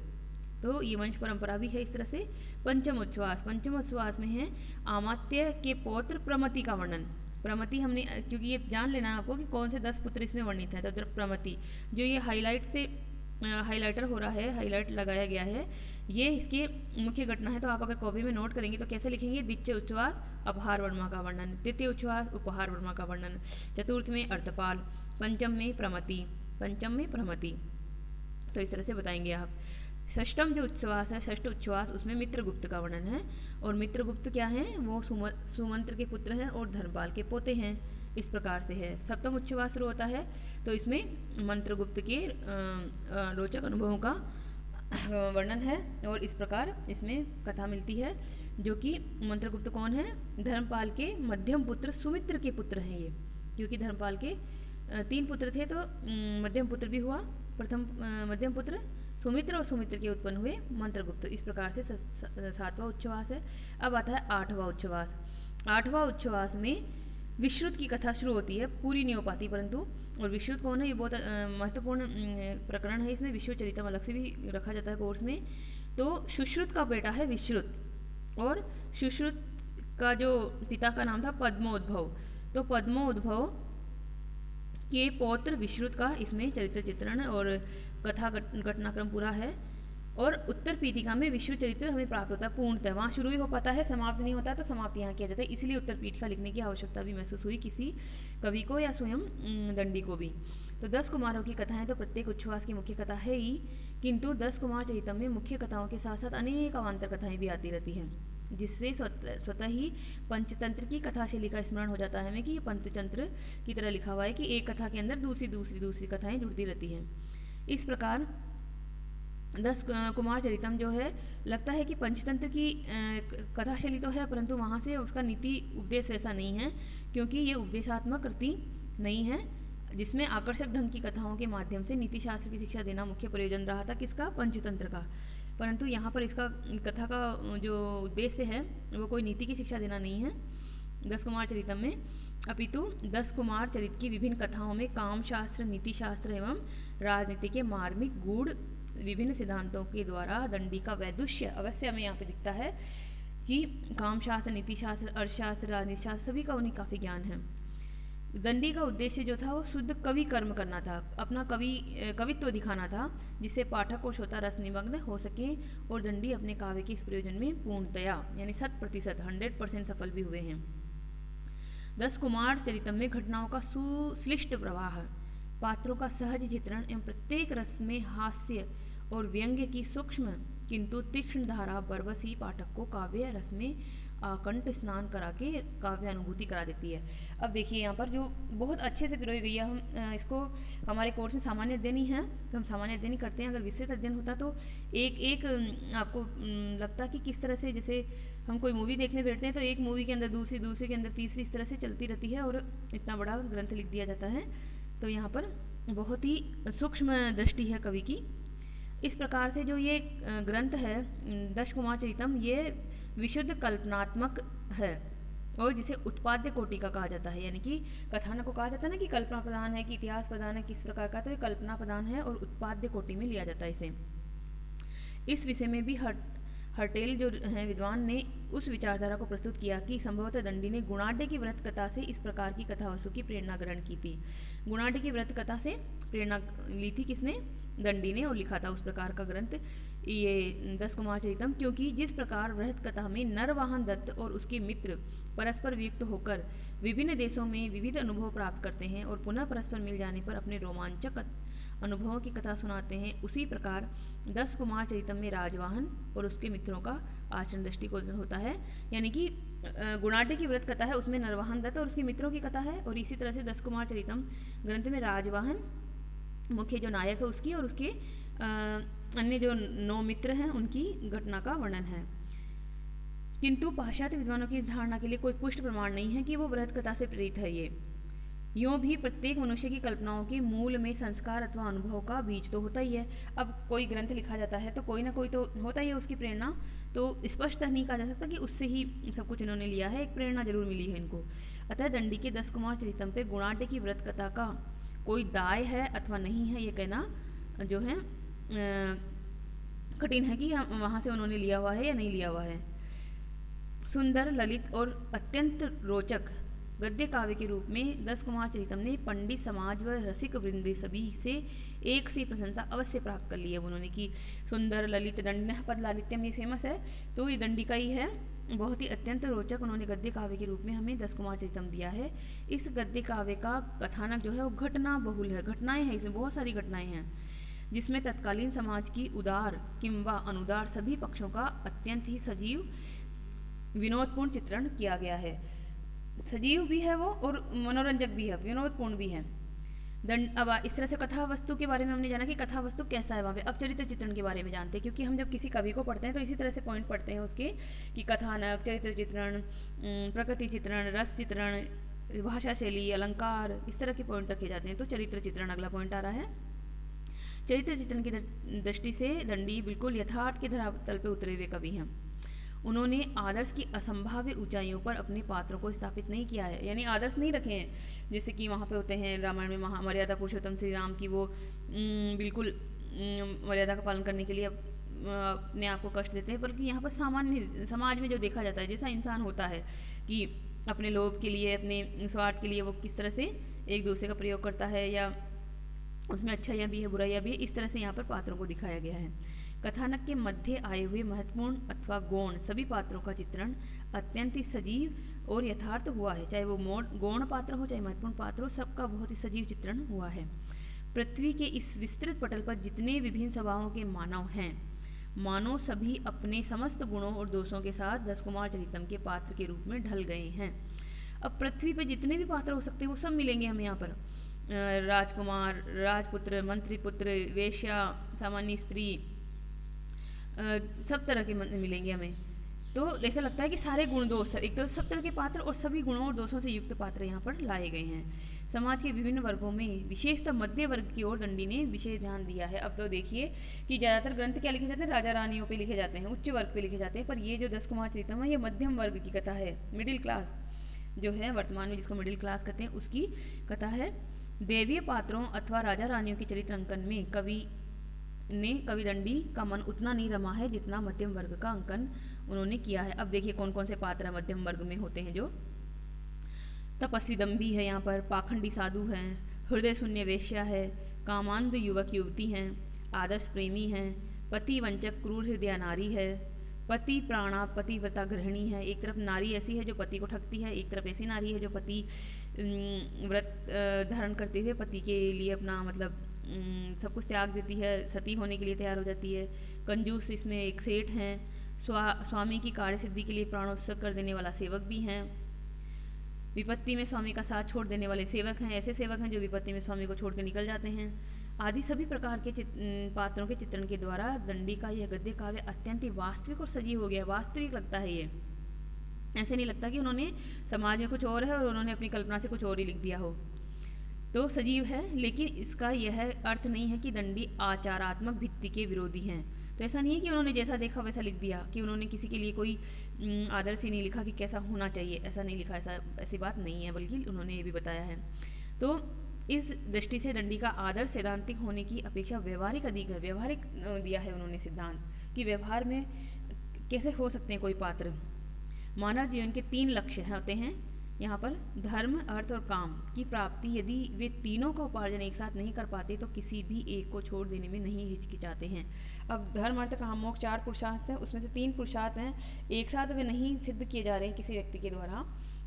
S1: तो ये वंश परंपरा भी है इस तरह से। पंचम उच्छ्वास में है अमात्य के पौत्र प्रमति का वर्णन। प्रमति हमने, क्योंकि ये जान लेना है आपको कि कौन से 10 पुत्र इसमें वर्णित हैं। तो प्रमति जो ये हाईलाइटर हो रहा है, हाईलाइट लगाया गया है, ये इसकी मुख्य घटना है। तो आप अगर कॉपी में नोट करेंगे तो कैसे लिखेंगे, द्वितीय उच्छ्वास अपहार वर्मा का वर्णन, तृतीय उच्छ्वास उपहार वर्मा का वर्णन, चतुर्थ में अर्थपाल, पंचम में प्रमति। तो इस तरह से बताएंगे आप। षष्ठम जो उच्छ्वास है, षष्ठ उच्छ्वास, उसमें मित्रगुप्त का वर्णन है। और मित्रगुप्त क्या है, वो सुमंत्र के पुत्र हैं और धर्मपाल के पोते हैं, इस प्रकार से है। सप्तम उच्छ्वास शुरू होता है तो इसमें मंत्रगुप्त के रोचक अनुभवों का वर्णन है, और इस प्रकार इसमें कथा मिलती है। जो कि मंत्रगुप्त कौन है, धर्मपाल के मध्यम पुत्र सुमित्र के पुत्र हैं ये, क्योंकि धर्मपाल के 3 पुत्र थे तो मध्यम पुत्र भी हुआ। प्रथम मध्यम पुत्र सुमित्र और सुमित्र के उत्पन्न हुए मंत्रगुप्त। इस प्रकार से 7वां उच्छ्वास है। अब आता है 8वां उच्छ्वास। 8वां उच्छ्वास में विश्रुत की कथा शुरू होती है, पूरी नहीं हो पाती परंतु। और विश्रुत कौन है, ये बहुत महत्वपूर्ण प्रकरण है, इसमें विश्रुत चरितम अलग से भी रखा जाता है कोर्स में। तो सुश्रुत का बेटा है विश्रुत, और सुश्रुत का जो पिता का नाम था पद्मोद्भव। तो पद्मोद्भव के पौत्र विश्रुत का इसमें चरित्र चित्रण और कथा घटनाक्रम पूरा है। और उत्तर पीठिका में विश्व चरित्र हमें प्राप्त होता है पूर्णतः, वहाँ शुरू ही हो पाता है, समाप्त नहीं होता, तो समाप्त यहाँ किया जाता है। इसलिए उत्तर पीठिका लिखने की आवश्यकता भी महसूस हुई किसी कवि को या स्वयं दंडी को भी। तो 10 कुमारों की कथाएं तो प्रत्येक उच्छ्वास की मुख्य कथा है ही, किंतु 10 कुमार चरितम में मुख्य कथाओं के साथ साथ अनेक अवान्तर कथाएं भी आती रहती हैं, जिससे स्वतः ही पंचतंत्र की कथा शैली का स्मरण हो जाता है हमें कि ये पंचतंत्र की तरह लिखा हुआ है कि एक कथा के अंदर दूसरी कथाएं जुड़ती रहती हैं। इस प्रकार दस कुमार चरितम जो है, लगता है कि पंचतंत्र की कथा शैली तो है, परंतु वहाँ से उसका नीति उपदेश वैसा नहीं है, क्योंकि ये उपदेशात्मक कृति नहीं है जिसमें आकर्षक ढंग की कथाओं के माध्यम से नीति शास्त्र की शिक्षा देना मुख्य प्रयोजन रहा था किसका, पंचतंत्र का। परंतु यहाँ पर इसका कथा का जो उद्देश्य है वो कोई नीति की शिक्षा देना नहीं है दस कुमार चरितम में, अपितु दस कुमार चरित की विभिन्न कथाओं में काम शास्त्र, नीति शास्त्र एवं राजनीति के मार्मिक गूढ़ विभिन्न सिद्धांतों के द्वारा दंडी का वैदुष्य अवश्य हमें यहाँ पे दिखता है कि काम शास्त्र, नीति शास्त्र, अर्थशास्त्र, राजनीति शास्त्र सभी का उन्हें काफ़ी ज्ञान है। दंडी का उद्देश्य जो था वो शुद्ध कवि कर्म करना था, अपना कवित्व दिखाना था, जिससे पाठक और श्रोता रस निमग्न हो सके, और दंडी अपने काव्य के इस प्रयोजन में पूर्णतया यानी 100% सफल भी हुए हैं। दस कुमार चरितम में घटनाओं का सुश्लिष्ट प्रवाह, पात्रों का सहज चित्रण एवं प्रत्येक रस में हास्य और व्यंग्य की सूक्ष्म किंतु तीक्ष्ण धारा बरबसी पाठक को काव्य रस में आकंठ स्नान करा के काव्य अनुभूति करा देती है। अब देखिए यहाँ पर जो बहुत अच्छे से पिरोई गई है, हम इसको हमारे कोर्स में सामान्य अध्ययन ही है तो हम सामान्य अध्ययन ही करते हैं। अगर विस्तृत अध्ययन होता तो एक एक आपको लगता कि किस तरह से, जैसे हम कोई मूवी देखने बैठते हैं तो एक मूवी के अंदर दूसरी, दूसरे के अंदर तीसरी, इस तरह से चलती रहती है और इतना बड़ा ग्रंथ लिख दिया जाता है। तो यहाँ पर बहुत ही सूक्ष्म दृष्टि है कवि की। इस प्रकार से जो ये ग्रंथ है दश कुमार चरितम, ये विशुद्ध कल्पनात्मक है और जिसे उत्पाद्य कोटि का कहा जाता है, यानी कि कथानक को कहा जाता है ना कि कल्पना प्रधान है, कि इतिहास प्रधान है, किस प्रकार का, तो ये कल्पना प्रधान है और उत्पाद्य कोटि में लिया जाता है इसे। इस विषय में भी हर्टेल जो है विद्वान ने उस विचारधारा को प्रस्तुत किया कि संभवतः दंडी ने गुणाढ्य की व्रत कथा से इस प्रकार की कथा वस्तु की प्रेरणा ग्रहण की थी। गुणाढ्य की व्रत कथा से प्रेरणा ली थी किसने, दंडी ने, और लिखा था उस प्रकार का ग्रंथ ये दस कुमार चरितम। क्योंकि जिस प्रकार वृहत कथा में नरवाहन दत्त और उसके मित्र परस्पर वियुक्त होकर विभिन्न देशों में विविध अनुभव प्राप्त करते हैं और पुनः परस्पर मिल जाने पर अपने रोमांचक अनुभवों की कथा सुनाते हैं, उसी प्रकार दस कुमार चरितम में राजवाहन और उसके मित्रों का आचरण दृष्टिगोचर होता है। यानी कि गुणाढ्य की व्रत कथा है, उसमें नरवाहन दत्त और उसके मित्रों की कथा है, और इसी तरह से दस कुमार चरितम ग्रंथ में राजवाहन मुख्य जो नायक है उसकी और उसके अन्य जो 9 मित्र हैं उनकी घटना का वर्णन है। किंतु पाश्चात्य विद्वानों की इस धारणा के लिए कोई पुष्ट प्रमाण नहीं है कि वो व्रत कथा से प्रेरित है। ये यूँ भी प्रत्येक मनुष्य की कल्पनाओं के मूल में संस्कार अथवा अनुभव का बीज तो होता ही है। अब कोई ग्रंथ लिखा जाता है तो कोई ना कोई तो होता ही है उसकी प्रेरणा, तो स्पष्ट नहीं कहा जा सकता कि उससे ही सब कुछ इन्होंने लिया है, एक प्रेरणा जरूर मिली है इनको। अतः दंडी के दस कुमार चरितम पे गुणाढ्य की व्रत कथा का कोई दाय है अथवा नहीं है, ये कहना जो है कठिन है कि वहाँ से उन्होंने लिया हुआ है या नहीं लिया हुआ है। सुंदर, ललित और अत्यंत रोचक गद्य काव्य के रूप में दस कुमार चरितम ने पंडित समाज व रसिक वृंद सभी से एक सी प्रशंसा अवश्य प्राप्त कर ली है उन्होंने, कि सुंदर, ललित, दंड पद लालित्यम ये फेमस है, तो ये दंडी का ही है। बहुत ही अत्यंत रोचक उन्होंने गद्य काव्य के रूप में हमें दस कुमार चरितम दिया है। इस गद्य काव्य का कथानक जो है वो घटना बहुल है, घटनाएं हैं इसमें, बहुत सारी घटनाएं हैं, जिसमें तत्कालीन समाज की उदार किंवा अनुदार सभी पक्षों का अत्यंत ही सजीव विनोदपूर्ण चित्रण किया गया है। सजीव भी है वो और मनोरंजक भी है, विनोदपूर्ण भी है। अब इस तरह से कथा वस्तु के बारे में हमने जाना कि कथा वस्तु कैसा है वहाँ पे। अब चरित्र चित्रण के बारे में जानते हैं, क्योंकि हम जब किसी कवि को पढ़ते हैं तो इसी तरह से पॉइंट पढ़ते हैं उसके, कि कथानक, चरित्र चित्रण, प्रकृति चित्रण, रस चित्रण, भाषा शैली, अलंकार, इस तरह के पॉइंट रखे जाते हैं। तो चरित्र चित्रण अगला पॉइंट आ रहा है। चरित्र चित्रण की दृष्टि से दंडी बिल्कुल यथार्थ के धरातल पर उतरे हुए कवि हैं। उन्होंने आदर्श की असंभाव्य ऊंचाइयों पर अपने पात्रों को स्थापित नहीं किया है, यानी आदर्श नहीं रखे हैं जैसे कि वहाँ पे होते हैं रामायण में मर्यादा पुरुषोत्तम श्री राम की, वो बिल्कुल मर्यादा का पालन करने के लिए अपने आप को कष्ट देते हैं, बल्कि यहाँ पर सामान्य समाज में जो देखा जाता है जैसा इंसान होता है कि अपने लोभ के लिए, अपने स्वार्थ के लिए वो किस तरह से एक दूसरे का प्रयोग करता है, या उसमें अच्छाइयाँ भी है, बुराइयाँ भी है, इस तरह से यहाँ पर पात्रों को दिखाया गया है। कथानक के मध्य आए हुए महत्वपूर्ण अथवा गौण सभी पात्रों का चित्रण अत्यंत ही सजीव और यथार्थ हुआ है, चाहे वो गौण पात्र हो चाहे महत्वपूर्ण पात्र हो, सबका बहुत ही सजीव चित्रण हुआ है। पृथ्वी के इस विस्तृत पटल पर जितने विभिन्न स्वभावों के मानव हैं, मानव सभी अपने समस्त गुणों और दोषों के साथ दस कुमार चरितम के पात्र के रूप में ढल गए हैं। अब पृथ्वी पर जितने भी पात्र हो सकते हैं वो सब मिलेंगे हमें यहाँ पर, राजकुमार, राजपुत्र, मंत्रीपुत्र, वेश्या, सामान्य स्त्री, सब तरह के मिलेंगे हमें। तो ऐसा लगता है कि सारे गुण दोष, एक तो सब तरह के पात्र और सभी गुणों और दोषों से युक्त पात्र यहाँ पर लाए गए हैं। समाज के विभिन्न वर्गों में विशेषतः मध्य वर्ग की ओर दंडी ने विशेष ध्यान दिया है। अब तो देखिए कि ज़्यादातर ग्रंथ क्या लिखे जाते हैं, राजा रानियों पे लिखे जाते हैं, उच्च वर्ग पे लिखे जाते हैं, पर ये जो 10 कुमार चरितम है ये मध्यम वर्ग की कथा है, मिडिल क्लास जो है वर्तमान में जिसको मिडिल क्लास कहते हैं उसकी कथा है। देवीय पात्रों अथवा राजा रानियों के चरित्र अंकन में कवि दंडी का मन उतना नहीं रमा है जितना मध्यम वर्ग का अंकन उन्होंने किया है। अब देखिए कौन कौन से पात्र मध्यम वर्ग में होते हैं। जो तपस्वी दम्भी है, यहाँ पर पाखंडी साधु हैं, हृदय शून्य वेश्या है, कामांध युवक युवती हैं, आदर्श प्रेमी हैं, पति वंचक क्रूर हृदय नारी है, पति प्राणा पतिव्रता गृहिणी है। एक तरफ नारी ऐसी है जो पति को ठगती है, एक तरफ ऐसी नारी है जो पति व्रत धारण करते हुए पति के लिए अपना मतलब सब कुछ त्याग देती है, सती होने के लिए तैयार हो जाती है। कंजूस इसमें एक सेठ हैं, स्वामी की कार्य सिद्धि के लिए प्राणोत्सर्ग कर देने वाला सेवक भी हैं, विपत्ति में स्वामी का साथ छोड़ देने वाले सेवक हैं, ऐसे सेवक हैं जो विपत्ति में स्वामी को छोड़ कर निकल जाते हैं आदि सभी प्रकार के पात्रों के चित्रण के द्वारा दंडी का यह गद्य काव्य अत्यंत ही वास्तविक और सजीव हो गया। वास्तविक लगता है ये, ऐसे नहीं लगता कि उन्होंने समाज में कुछ और है और उन्होंने अपनी कल्पना से कुछ और ही लिख दिया हो। तो सजीव है, लेकिन इसका यह अर्थ नहीं है कि दंडी आचारात्मक भित्ति के विरोधी हैं। तो ऐसा नहीं है कि उन्होंने जैसा देखा वैसा लिख दिया, कि उन्होंने किसी के लिए कोई आदर्श ही नहीं लिखा कि कैसा होना चाहिए, ऐसा नहीं लिखा, ऐसी बात नहीं है, बल्कि उन्होंने ये भी बताया है। तो इस दृष्टि से दंडी का आदर्श सैद्धांतिक होने की अपेक्षा व्यवहारिक अधिक है। व्यवहारिक दिया है उन्होंने सिद्धांत कि व्यवहार में कैसे हो सकते हैं कोई पात्र। मानव जीवन के 3 लक्ष्य होते हैं यहाँ पर, धर्म अर्थ और काम की प्राप्ति। यदि वे तीनों का उपार्जन एक साथ नहीं कर पाते तो किसी भी एक को छोड़ देने में नहीं हिचकिचाते हैं। अब धर्म अर्थ काम मोक्ष 4 पुरुषार्थ हैं, उसमें से 3 पुरुषार्थ हैं, एक साथ वे नहीं सिद्ध किए जा रहे हैं किसी व्यक्ति के द्वारा।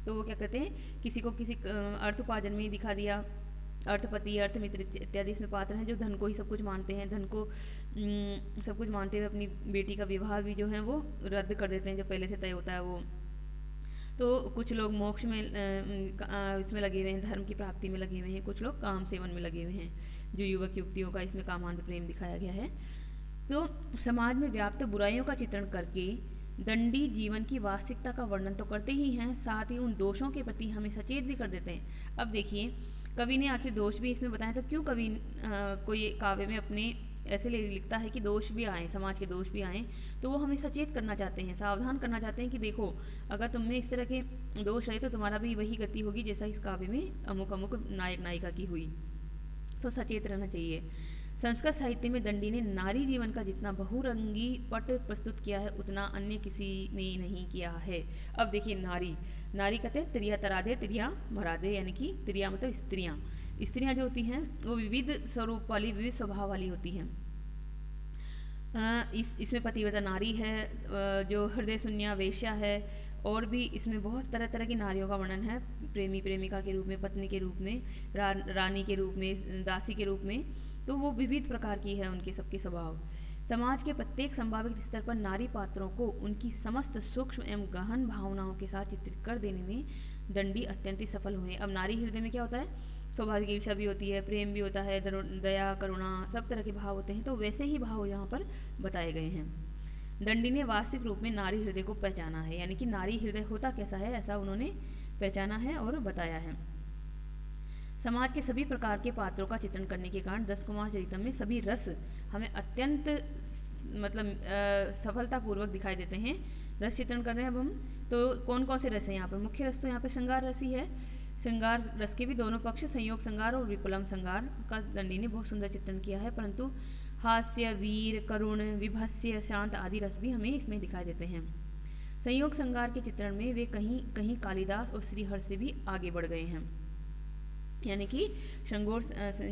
S1: तो वो क्या कहते हैं, किसी को किसी अर्थ उपार्जन में ही दिखा दिया, अर्थपति अर्थमित्र इत्यादि इसमें पात्र हैं जो धन को ही सब कुछ मानते हैं, धन को सब कुछ मानते हुए अपनी बेटी का विवाह भी जो है वो रद्द कर देते हैं जो पहले से तय होता है वो। तो कुछ लोग मोक्ष में इसमें लगे हुए हैं, धर्म की प्राप्ति में लगे हुए हैं, कुछ लोग काम सेवन में लगे हुए हैं, जो युवक युवतियों का इसमें कामांध प्रेम दिखाया गया है। तो समाज में व्याप्त बुराइयों का चित्रण करके दंडी जीवन की वास्तविकता का वर्णन तो करते ही हैं, साथ ही उन दोषों के प्रति हमें सचेत भी कर देते हैं। अब देखिए कवि ने आखिर दोष भी इसमें बताया, तो क्यों कवि कोई काव्य में अपने ऐसे लिखता है कि दोष भी आए, समाज के दोष भी आए, तो वो हमें सचेत करना चाहते हैं, सावधान करना चाहते हैं कि देखो अगर तुमने इस तरह के दोष रहे तो तुम्हारा भी वही गति होगी जैसा इस काव्य में अमुक अमुक नायक नायिका की हुई। तो सचेत रहना चाहिए। संस्कृत साहित्य में दंडी ने नारी जीवन का जितना बहुरंगी पट प्रस्तुत किया है उतना अन्य किसी ने नहीं किया है। अब देखिए नारी कहते हैं त्रिया तराधे त्रिया भराधे, यानी कि त्रिया मतलब स्त्रियां जो होती हैं वो विविध स्वरूप वाली, विविध स्वभाव वाली होती हैं। इसमें पतिव्रता नारी है, जो हृदय शून्या वेश्या है, और भी इसमें बहुत तरह तरह की नारियों का वर्णन है, प्रेमी प्रेमिका के रूप में, पत्नी के रूप में, रानी के रूप में, दासी के रूप में। तो वो विविध प्रकार की है उनके सबके स्वभाव। समाज के प्रत्येक संभावित स्तर पर नारी पात्रों को उनकी समस्त सूक्ष्म एवं गहन भावनाओं के साथ चित्रित कर देने में दंडी अत्यंत ही सफल हुए। अब नारी हृदय में क्या होता है, स्वाभाविक ईर्ष्या भी होती है, प्रेम भी होता है, दया करुणा सब तरह के भाव होते हैं, तो वैसे ही भाव यहाँ पर बताए गए हैं। दंडी ने वास्तविक रूप में नारी हृदय को पहचाना है, यानी कि नारी हृदय होता कैसा है ऐसा उन्होंने पहचाना है और बताया है। समाज के सभी प्रकार के पात्रों का चित्रण करने के कारण 10 कुमार चरितम में सभी रस हमें अत्यंत मतलब सफलतापूर्वक दिखाई देते हैं। रस चित्रण कर रहे हैं अब हम, तो कौन कौन से रस हैं यहाँ पर। मुख्य रस तो यहाँ पर श्रृंगार रस ही है। श्रृंगार रस के भी दोनों पक्ष, संयोग श्रृंगार और विपुलम श्रृंगार का दंडी ने बहुत सुंदर चित्रण किया है, परंतु हास्य, वीर, करुण, विभत्स्य, शांत आदि रस भी हमें इसमें दिखाई देते हैं। संयोग श्रृंगार के चित्रण में वे कहीं कहीं कालिदास और श्रीहर्ष से भी आगे बढ़ गए हैं, यानी कि शंगोर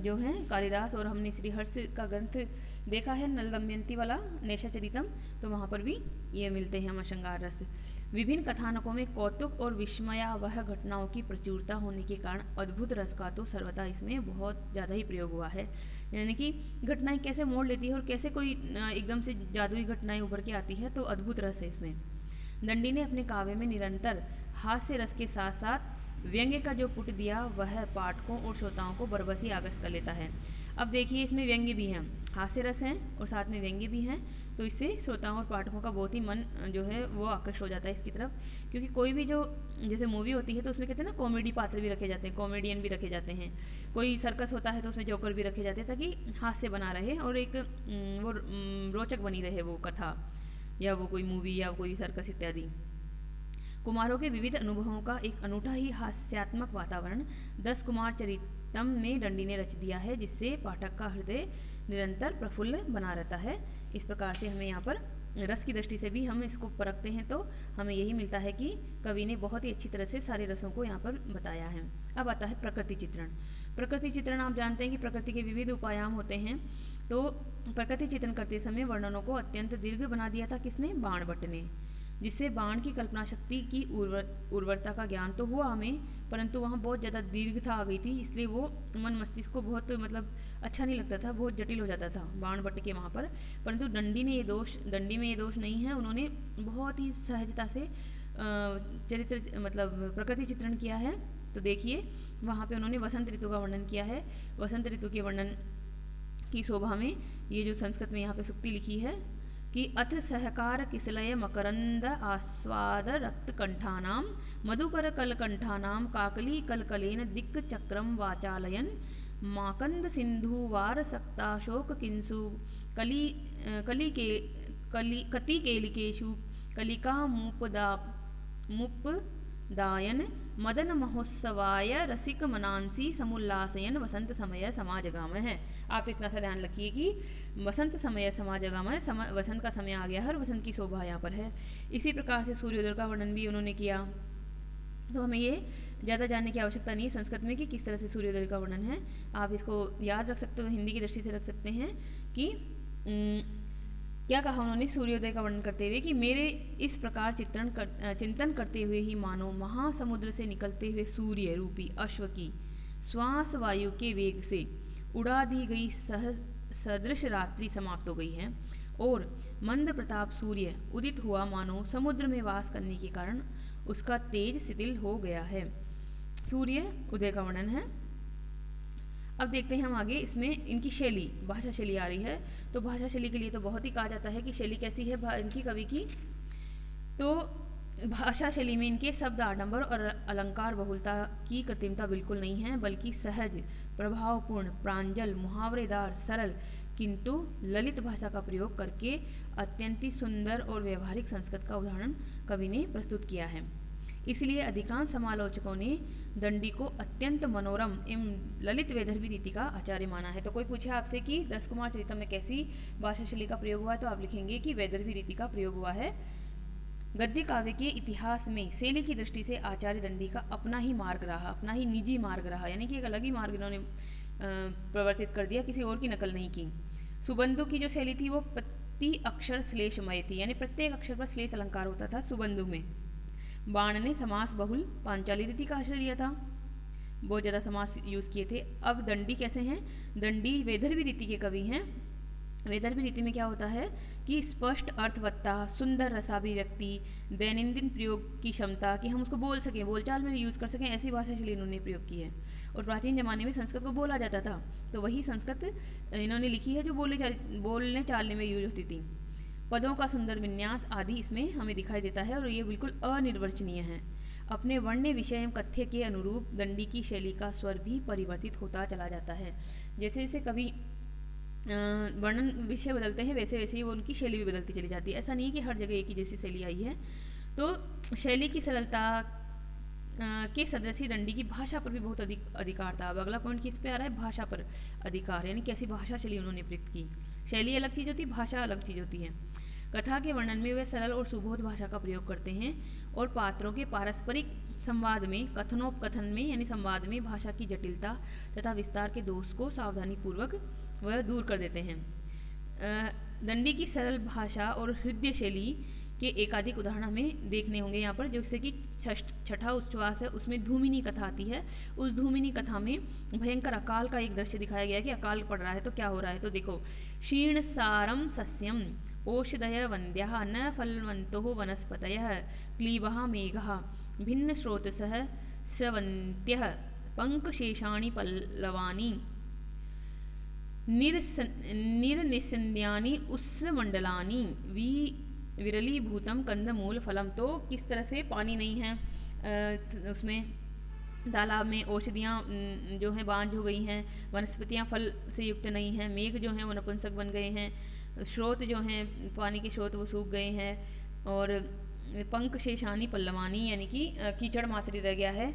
S1: जो है कालिदास, और हमने श्रीहर्ष का ग्रंथ देखा है नल दमयंती वाला नेषाचरितम, तो वहाँ पर भी ये मिलते हैं हमें श्रृंगार रस। विभिन्न कथानकों में कौतुक और विस्मयावह घटनाओं की प्रचुरता होने के कारण अद्भुत रस का तो सर्वथा इसमें बहुत ज़्यादा ही प्रयोग हुआ है, यानी कि घटनाएं कैसे मोड़ लेती है और कैसे कोई एकदम से जादुई घटनाएं उभर के आती है, तो अद्भुत रस है इसमें। दंडी ने अपने काव्य में निरंतर हास्य रस के साथ साथ व्यंग्य का जो पुट दिया वह पाठकों और श्रोताओं को बरबस ही आकर्षित कर लेता है। अब देखिए इसमें व्यंग्य भी हैं, हास्य रस हैं और साथ में व्यंग्य भी हैं, तो इससे श्रोताओं और पाठकों का बहुत ही मन जो है वो आकर्षित हो जाता है इसकी तरफ। क्योंकि कोई भी जो जैसे मूवी होती है तो उसमें कहते हैं ना कॉमेडी पात्र भी रखे जाते हैं, कॉमेडियन भी रखे जाते हैं। कोई सर्कस होता है तो उसमें जोकर भी रखे जाते हैं ताकि हास्य बना रहे और एक रोचक बनी रहे वो कथा या वो कोई मूवी या कोई सर्कस इत्यादि। कुमारों के विविध अनुभवों का एक अनूठा ही हास्यात्मक वातावरण 10 कुमार चरितम में दंडी ने रच दिया है, जिससे पाठक का हृदय निरंतर प्रफुल्ल बना रहता है। इस प्रकार से हमें यहाँ पर रस की दृष्टि से भी हम इसको परखते हैं तो हमें यही मिलता है कि कवि ने बहुत ही अच्छी तरह से सारे रसों को यहाँ पर बताया है। अब आता है प्रकृति चित्रण। प्रकृति चित्रण आप जानते हैं कि प्रकृति के विविध उपायाम होते हैं। तो प्रकृति चित्रण करते समय वर्णनों को अत्यंत दीर्घ बना दिया था किसने? बाणभट्ट ने, जिससे बाण की कल्पना शक्ति की उर्वरता का ज्ञान तो हुआ हमें, परंतु वहाँ बहुत ज़्यादा दीर्घता आ गई थी, इसलिए वो मन मस्तिष्क को बहुत मतलब अच्छा नहीं लगता था, बहुत जटिल हो जाता था बाणभट्ट के वहाँ पर। परंतु दंडी में ये दोष नहीं है, उन्होंने बहुत ही सहजता से चरित्र मतलब प्रकृति चित्रण किया है। तो देखिए वहाँ पे उन्होंने वसंत ऋतु का वर्णन किया है। वसंत ऋतु के वर्णन की शोभा में ये जो संस्कृत में यहाँ पे सूक्ति लिखी है कि अथ सहकार किसलय मकरंद आस्वाद रक्त कंठानाम मधुकर कलकंठानाम काकली कलकलेन दिक् चक्रम वाचालयन माकंद सिंधुवार सक्ताशोक किंसु कति केलिकेशु कलिका मुपदायन मदन महोत्सवाय रसिक मनांसी समुल्लासयन वसंत समय समाजगाम है। आप इतना सा ध्यान रखिए कि वसंत समय समाजगाम है, वसंत का समय आ गया, हर वसंत की शोभा यहाँ पर है। इसी प्रकार से सूर्योदय का वर्णन भी उन्होंने किया। तो हमें ये ज़्यादा जानने की आवश्यकता नहीं है संस्कृत में कि किस तरह से सूर्योदय का वर्णन है, आप इसको याद रख सकते हो, हिंदी की दृष्टि से रख सकते हैं कि क्या कहा उन्होंने सूर्योदय का वर्णन करते हुए कि मेरे इस प्रकार चिंतन करते हुए ही मानो महासमुद्र से निकलते हुए सूर्य रूपी अश्व की श्वास वायु के वेग से उड़ा दी गई सदृश रात्रि समाप्त हो गई है और मंद प्रताप सूर्य उदित हुआ मानो समुद्र में वास करने के कारण उसका तेज शिथिल हो गया है। सूर्य उदय का वर्णन है। अब देखते हैं हम आगे, इसमें इनकी शैली, भाषा शैली आ रही है। तो भाषा शैली के लिए तो बहुत ही कहा जाता है कि शैली कैसी है इनकी कवि की। तो भाषा शैली में इनके शब्द आडंबर और अलंकार बहुलता की कृत्रिमता बिल्कुल नहीं है, बल्कि सहज, प्रभावपूर्ण, प्रांजल, मुहावरेदार, सरल किंतु ललित भाषा का प्रयोग करके अत्यंत सुंदर और व्यवहारिक संस्कृत का उदाहरण कवि ने प्रस्तुत किया है। इसलिए अधिकांश समालोचकों ने दंडी को अत्यंत मनोरम एवं ललित वैदर्भी रीति का आचार्य माना है। तो कोई पूछे आपसे कि 10 कुमार चरितम में कैसी भाषा शैली का प्रयोग हुआ है, तो आप लिखेंगे कि वैदर्भी रीति का प्रयोग हुआ है। गद्य काव्य के इतिहास में शैली की दृष्टि से आचार्य दंडी का अपना ही मार्ग रहा, अपना ही निजी मार्ग रहा, यानी कि एक अलग ही मार्ग इन्होंने प्रवर्तित कर दिया, किसी और की नकल नहीं की। सुबंधु की जो शैली थी वो प्रति अक्षर श्लेषमय थी, यानी प्रत्येक अक्षर पर श्लेष अलंकार होता था सुबंधु में। बाण ने समास बहुल पांचाली रीति का आश्रय लिया था, बहुत ज़्यादा समास यूज़ किए थे। अब दंडी कैसे हैं? दंडी वैदर्भी रीति के कवि हैं। वैदर्भी रीति में क्या होता है कि स्पष्ट अर्थवत्ता, सुंदर रसाभिव्यक्ति, दैनंदिन प्रयोग की क्षमता कि हम उसको बोल सकें, बोलचाल में यूज़ कर सकें, ऐसी भाषा शैली इन्होंने प्रयोग की है। और प्राचीन ज़माने में संस्कृत को बोला जाता था, तो वही संस्कृत इन्होंने लिखी है जो बोलने चालने में यूज होती थी। पदों का सुंदर विन्यास आदि इसमें हमें दिखाई देता है और ये बिल्कुल अनिर्वचनीय है। अपने वर्ण्य विषय एवं कथ्य के अनुरूप दंडी की शैली का स्वर भी परिवर्तित होता चला जाता है। जैसे जैसे कभी वर्णन विषय बदलते हैं वैसे वैसे ही वो उनकी शैली भी बदलती चली जाती है। ऐसा नहीं है कि हर जगह एक ही जैसी शैली आई है। तो शैली की सरलता के सदस्य दंडी की भाषा पर भी बहुत अधिकार था। अब अगला पॉइंट किस पे आ रहा है? भाषा पर अधिकार, यानी कैसी भाषा शैली उन्होंने प्रयुक्त की। शैली अलग चीज़ होती है, भाषा अलग चीज़ होती है। कथा के वर्णन में वे सरल और सुबोध भाषा का प्रयोग करते हैं और पात्रों के पारस्परिक संवाद में, कथनोपकथन में यानी संवाद में भाषा की जटिलता तथा विस्तार के दोष को सावधानीपूर्वक वह दूर कर देते हैं। दंडी की सरल भाषा और हृदय शैली के एकाधिक उदाहरण हमें देखने होंगे यहाँ पर, जैसे कि छठा उच्छ्वास है, उसमें धूमिनी कथा आती है। उस धूमिनी कथा में भयंकर अकाल का एक दृश्य दिखाया गया है कि अकाल पड़ रहा है तो क्या हो रहा है। तो देखो, क्षीण सारम सस्यम ओषधय वन्द्यः न फलवन्तो वनस्पतयः क्लीबः मेघः भिन्न स्रोतसः स्रवन्त्यः पंकशेषाणि पल्लवानि निर्निस्यन्यानि उष्णमंडलानि विरलीभूतम कंदमूल फलम। तो किस तरह से पानी नहीं है उसमें, तालाब में औषधियाँ जो हैं बांझ हो गई हैं, वनस्पतियाँ फल से युक्त नहीं हैं, मेघ जो हैं वो नपुंसक बन गए हैं, स्रोत जो हैं पानी के स्रोत वो सूख गए हैं, और पंख शेषानी पल्लवानी यानी कि कीचड़ मात्र रह गया है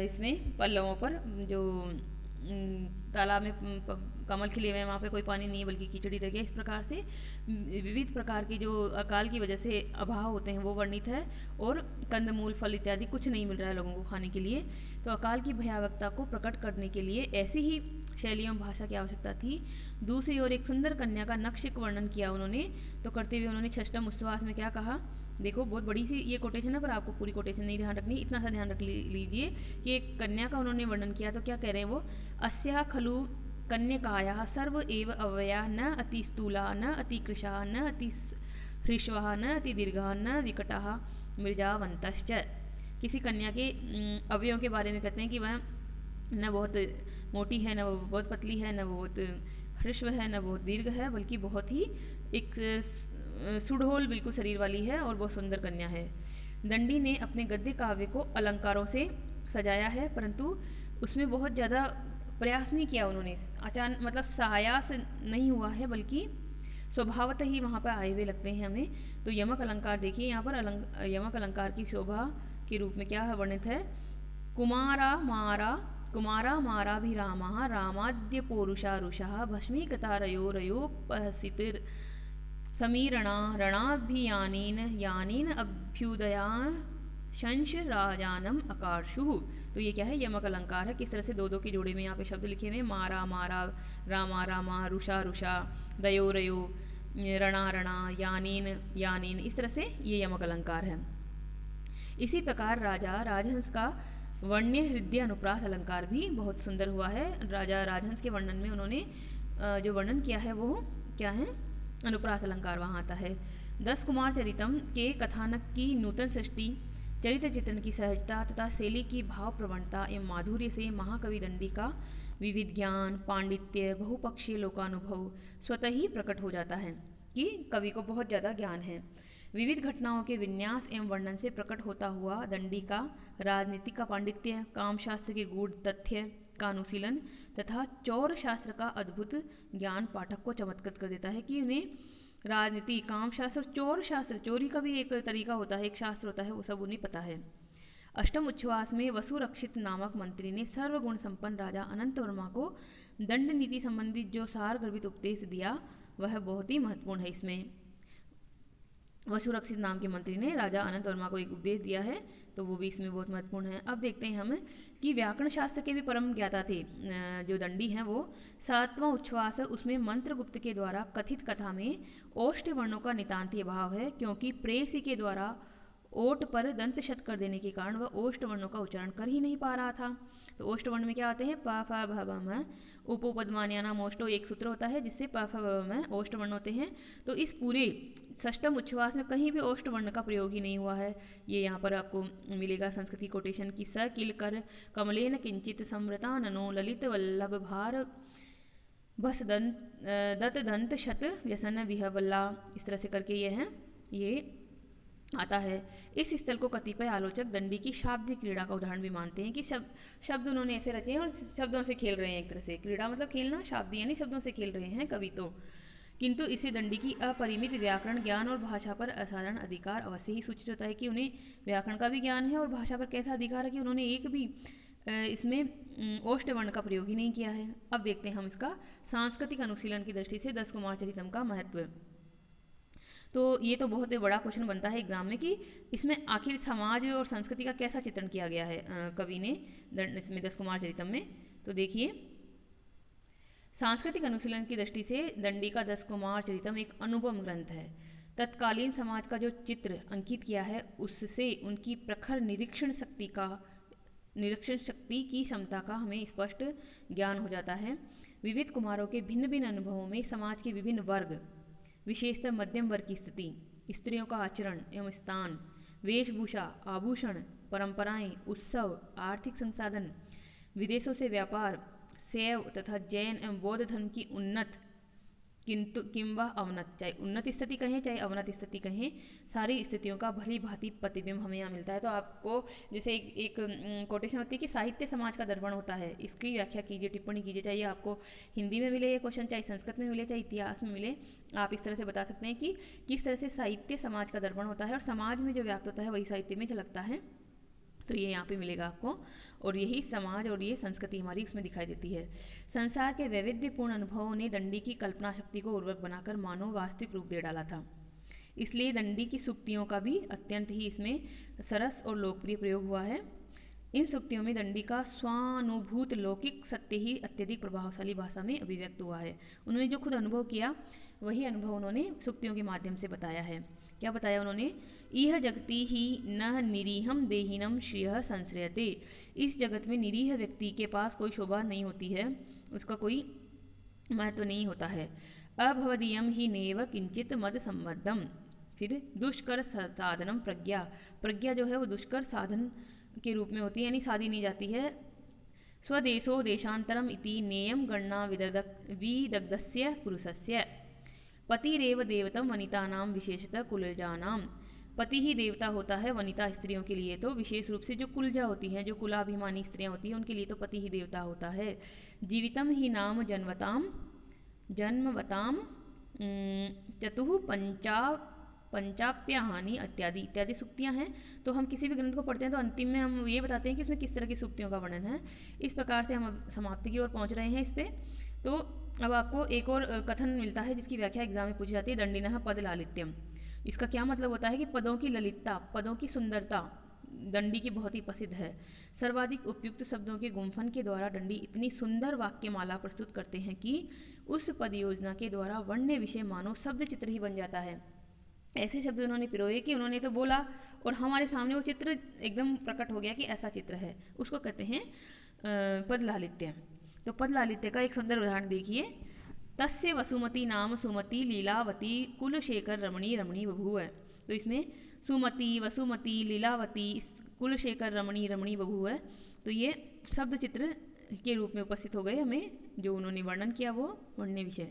S1: इसमें पल्लवों पर। जो तालाब में कमल खिले हुए हैं वहाँ पे कोई पानी नहीं है बल्कि कीचड़ी रह गया। इस प्रकार से विविध प्रकार की जो अकाल की वजह से अभाव होते हैं वो वर्णित है, और कंदमूल फल इत्यादि कुछ नहीं मिल रहा है लोगों को खाने के लिए। तो अकाल की भयावहता को प्रकट करने के लिए ऐसी ही शैलियों भाषा की आवश्यकता थी। दूसरी ओर एक सुंदर कन्या का नक्शिक वर्णन किया उन्होंने। तो करते हुए उन्होंने षष्ठम उच्छ्वास में क्या कहा, देखो बहुत बड़ी सी ये कोटेशन है पर आपको पूरी कोटेशन नहीं ध्यान रखनी, इतना सा ध्यान रख लीजिए कि एक कन्या का उन्होंने वर्णन किया। तो क्या कह रहे हैं वो, अस्या खलु कन्यकाया सर्व एव अव्यया न अति स्थूला न अति कृशा न अति हृष्वा न अति दीर्घा न विकटा मृजावंतश्च। किसी कन्या के अवयवों के बारे में कहते हैं कि वह न बहुत मोटी है, न वो बहुत पतली है, न वो बहुत हृष्व है, न बहुत दीर्घ है, बल्कि बहुत ही एक सुडोल बिल्कुल शरीर वाली है और बहुत सुंदर कन्या है। दंडी ने अपने गद्य काव्य को अलंकारों से सजाया है, परंतु उसमें बहुत ज़्यादा प्रयास नहीं किया उन्होंने, अचानक मतलब सायास नहीं हुआ है, बल्कि स्वभावतः ही वहाँ पर आए हुए लगते हैं हमें। तो यमक अलंकार देखिए, यहाँ पर यमक अलंकार की शोभा के रूप में क्या वर्णित है, कुमारा माराभिरामा रामाद्य पौरुषा रुषा भस्मीकता रयोपहसितिर समीरणा रणाभियानेन यानेन अभ्युदया शंश राजानम अकार्षु। तो ये क्या है, यमक अलंकार है। किस तरह से दो दो के जोड़े में यहाँ पे शब्द लिखे हुए हैं, मारा मारा, रामा रामा, रुषा रुषा, रयो रयो, रणा रणा, यानेन यानेन, इस तरह से ये यमक अलंकार है। इसी प्रकार राजा राजहंस का वर्ण्य हृदय अनुप्रास अलंकार भी बहुत सुंदर हुआ है। राजा राजहंस के वर्णन में उन्होंने जो वर्णन किया है वो क्या है, अनुप्रास अलंकार वहाँ आता है। 10 कुमार चरितम के कथानक की नूतन सृष्टि, चरित्र चित्रण की सहजता तथा शैली की भाव प्रवणता एवं माधुर्य से महाकवि दंडी का विविध ज्ञान, पांडित्य, बहुपक्षीय लोकानुभव स्वतः ही प्रकट हो जाता है कि कवि को बहुत ज़्यादा ज्ञान है। विविध घटनाओं के विन्यास एवं वर्णन से प्रकट होता हुआ दंडी का राजनीति का पांडित्य, कामशास्त्र के गूढ़ तथ्य का अनुशीलन तथा चौर शास्त्र का अद्भुत ज्ञान पाठक को चमत्कृत कर देता है कि उन्हें राजनीति, कामशास्त्र, चौर शास्त्र, चोरी का भी एक तरीका होता है, एक शास्त्र होता है, वो सब उन्हें पता है। अष्टम उच्छ्वास में वसुरक्षित नामक मंत्री ने सर्वगुण संपन्न राजा अनंत वर्मा को दंड नीति संबंधित जो सार गर्भित उपदेश दिया वह बहुत ही महत्वपूर्ण है। इसमें वसुरक्षित नाम के मंत्री ने राजा अनंत वर्मा को एक उपदेश दिया है, तो वो भी इसमें बहुत महत्वपूर्ण है। अब देखते हैं हम कि व्याकरण शास्त्र के भी परम ज्ञाता थे जो दंडी हैं वो। 7वां उच्छ्वास उसमें मंत्रगुप्त के द्वारा कथित कथा में ओष्ठ वर्णों का नितांत अभाव है, क्योंकि प्रेयसी के द्वारा ओट पर दंत शत कर देने के कारण वह ओष्ठ वर्णों का उच्चारण कर ही नहीं पा रहा था। तो ओष्ठ वर्ण में क्या आते हैं, प फ भ भ म, उपपदमान्यानाम ओष्टो एक सूत्र होता है जिससे प फ भ म ओष्ठ वर्ण होते हैं। तो इस पूरे षष्टम उच्छ्वास में कहीं भी ओष्ठ वर्ण का प्रयोग ही नहीं हुआ है। ये यहाँ पर आपको मिलेगा संस्कृति कोटेशन की, स किल कर कमलेन किंचित समृता ननो ललित वल्लभ भार बस दत्त दंत शत व्यसन विहवल्ला, इस तरह से करके ये है, ये आता है। इस स्थल को कतिपय आलोचक दंडी की शाब्दिक क्रीड़ा का उदाहरण भी मानते हैं कि शब्द उन्होंने ऐसे रचे हैं और शब्दों से खेल रहे हैं। एक तरह से क्रीड़ा मतलब खेलना, शाब्दी यानी शब्दों से खेल रहे हैं कवि तो। किंतु इससे दंडी की अपरिमित व्याकरण ज्ञान और भाषा पर असाधारण अधिकार अवश्य ही सूचित होता है कि उन्हें व्याकरण का भी ज्ञान है और भाषा पर कैसा अधिकार है कि उन्होंने एक भी इसमें ओष्ठ वर्ण का प्रयोग ही नहीं किया है। अब देखते हैं हम इसका सांस्कृतिक अनुशीलन की दृष्टि से 10 कुमार चरितम का महत्व। तो ये तो बहुत ही बड़ा क्वेश्चन बनता है एग्जाम में कि इसमें आखिर समाज और संस्कृति का कैसा चित्रण किया गया है कवि ने इसमें 10 कुमार चरितम में। तो देखिए, सांस्कृतिक अनुशीलन की दृष्टि से दंडी का 10 कुमार चरितम एक अनुपम ग्रंथ है। तत्कालीन समाज का जो चित्र अंकित किया है उससे उनकी प्रखर निरीक्षण शक्ति की क्षमता का हमें स्पष्ट ज्ञान हो जाता है। विविध कुमारों के भिन्न भिन्न अनुभवों में समाज के विभिन्न वर्ग, विशेषतः मध्यम वर्ग की स्थिति, स्त्रियों का आचरण एवं स्थान, वेशभूषा, आभूषण, परंपराएं, उत्सव, आर्थिक संसाधन, विदेशों से व्यापार, शैव तथा जैन एवं बौद्ध धर्म की उन्नत किंतु किंवा अवनत, चाहे उन्नत स्थिति कहें चाहे अवनत स्थिति कहें, सारी स्थितियों का भली भांति प्रतिबिंब हमें यहाँ मिलता है। तो आपको जैसे एक कोटेशन होती है कि साहित्य समाज का दर्पण होता है, इसकी व्याख्या कीजिए, टिप्पणी कीजिए, चाहे आपको हिंदी में मिले ये क्वेश्चन, चाहे संस्कृत में मिले, चाहे इतिहास में मिले, आप इस तरह से बता सकते हैं कि किस तरह से साहित्य समाज का दर्पण होता है और समाज में जो व्याप्त होता है वही साहित्य में झलकता है। तो ये यहाँ पे मिलेगा आपको, और यही समाज और ये संस्कृति हमारी उसमें दिखाई देती है। संसार के वैविध्यपूर्ण अनुभवों ने दंडी की कल्पना शक्ति को उर्वरक बनाकर मानव वास्तविक रूप दे डाला था। इसलिए दंडी की सूक्तियों का भी अत्यंत ही इसमें सरस और लोकप्रिय प्रयोग हुआ है। इन सूक्तियों में दंडी का स्वानुभूत लौकिक सत्य ही अत्यधिक प्रभावशाली भाषा में अभिव्यक्त हुआ है। उन्होंने जो खुद अनुभव किया वही अनुभव उन्होंने सूक्तियों के माध्यम से बताया है। क्या बताया उन्होंने? इह जगति ही न निरीहम देहिनम श्रियः संश्रयते। इस जगत में निरीह व्यक्ति के पास कोई शोभा नहीं होती है, उसका कोई महत्व नहीं होता है। अभवदीयम ही नेव किंचित मद संबद्धम। फिर दुष्कर साधनम प्रज्ञा। प्रज्ञा जो है वो दुष्कर साधन के रूप में होती है, यानी साधी नहीं जाती है। स्वदेशो देशांतरम इति नेयम गणना विदग्धस्य पुरुषस्य। पतिरेव देवतम वनितानां विशेषतः कुलजानाम। पति ही देवता होता है वनिता स्त्रियों के लिए, तो विशेष रूप से जो कुलजा होती हैं, जो कुलाभिमानी स्त्रियां होती हैं, उनके लिए तो पति ही देवता होता है। जीवितम ही नाम जन्मवताम चतुः पंचाप्याहानि इत्यादि इत्यादि सूक्तियाँ हैं। तो हम किसी भी ग्रंथ को पढ़ते हैं तो अंतिम में हम ये बताते हैं कि इसमें किस तरह की सूक्तियों का वर्णन है। इस प्रकार से हम अब समाप्ति की ओर पहुँच रहे हैं इस पर। तो अब आपको एक और कथन मिलता है जिसकी व्याख्या एग्जाम में पूछी जाती है, दंडिनः पद लालित्यम। इसका क्या मतलब होता है कि पदों की ललितता, पदों की सुंदरता दंडी की बहुत ही प्रसिद्ध है। सर्वाधिक उपयुक्त शब्दों के गुम्फन के द्वारा दंडी इतनी सुंदर वाक्यमाला प्रस्तुत करते हैं कि उस पद योजना के द्वारा वर्ण्य विषय मानो शब्द चित्र ही बन जाता है। ऐसे शब्द उन्होंने पिरोए कि उन्होंने तो बोला और हमारे सामने वो चित्र एकदम प्रकट हो गया कि ऐसा चित्र है, उसको कहते हैं पद लालित्य। तो पद लालित्य का एक सुंदर उदाहरण देखिए। तस्य वसुमती नाम सुमति लीलावती कुलशेखर रमणी रमणी बभूव। तो इसमें सुमति, वसुमती, लीलावती, कुलशेखर रमणी रमणी बभूव, तो ये शब्द चित्र के रूप में उपस्थित हो गए हमें, जो उन्होंने वर्णन किया वो वर्ण्य विषय।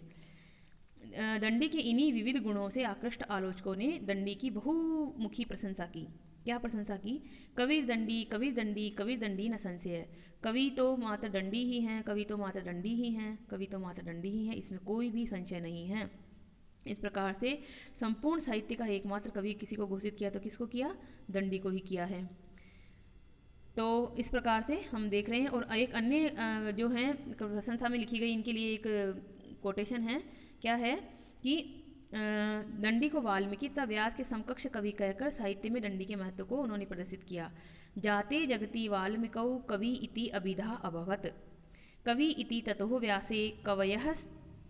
S1: दंडी के इन्हीं विविध गुणों से आकृष्ट आलोचकों ने दंडी की बहुमुखी प्रशंसा की। क्या प्रशंसा की? कबीर दंडी, कबीर दंडी, कबीर दंडी न संशय। कवि तो मात्र दंडी ही हैं, कवि तो मात्र दंडी ही हैं, कवि तो मात्र दंडी ही हैं, इसमें कोई भी संशय नहीं है। इस प्रकार से संपूर्ण साहित्य का एकमात्र कवि किसी को घोषित किया तो किसको किया? दंडी को ही किया है। तो इस प्रकार से हम देख रहे हैं। और एक अन्य जो है प्रशंसा में लिखी गई इनके लिए एक कोटेशन है। क्या है कि दंडी को वाल्मीकि तथा व्यास के समकक्ष कवि कहकर साहित्य में दंडी के महत्व को उन्होंने प्रदर्शित किया। जाते जगति वाल्मीकौ कवि इति अभिधा अभवत्। कवि इति ततो व्यासे कवयः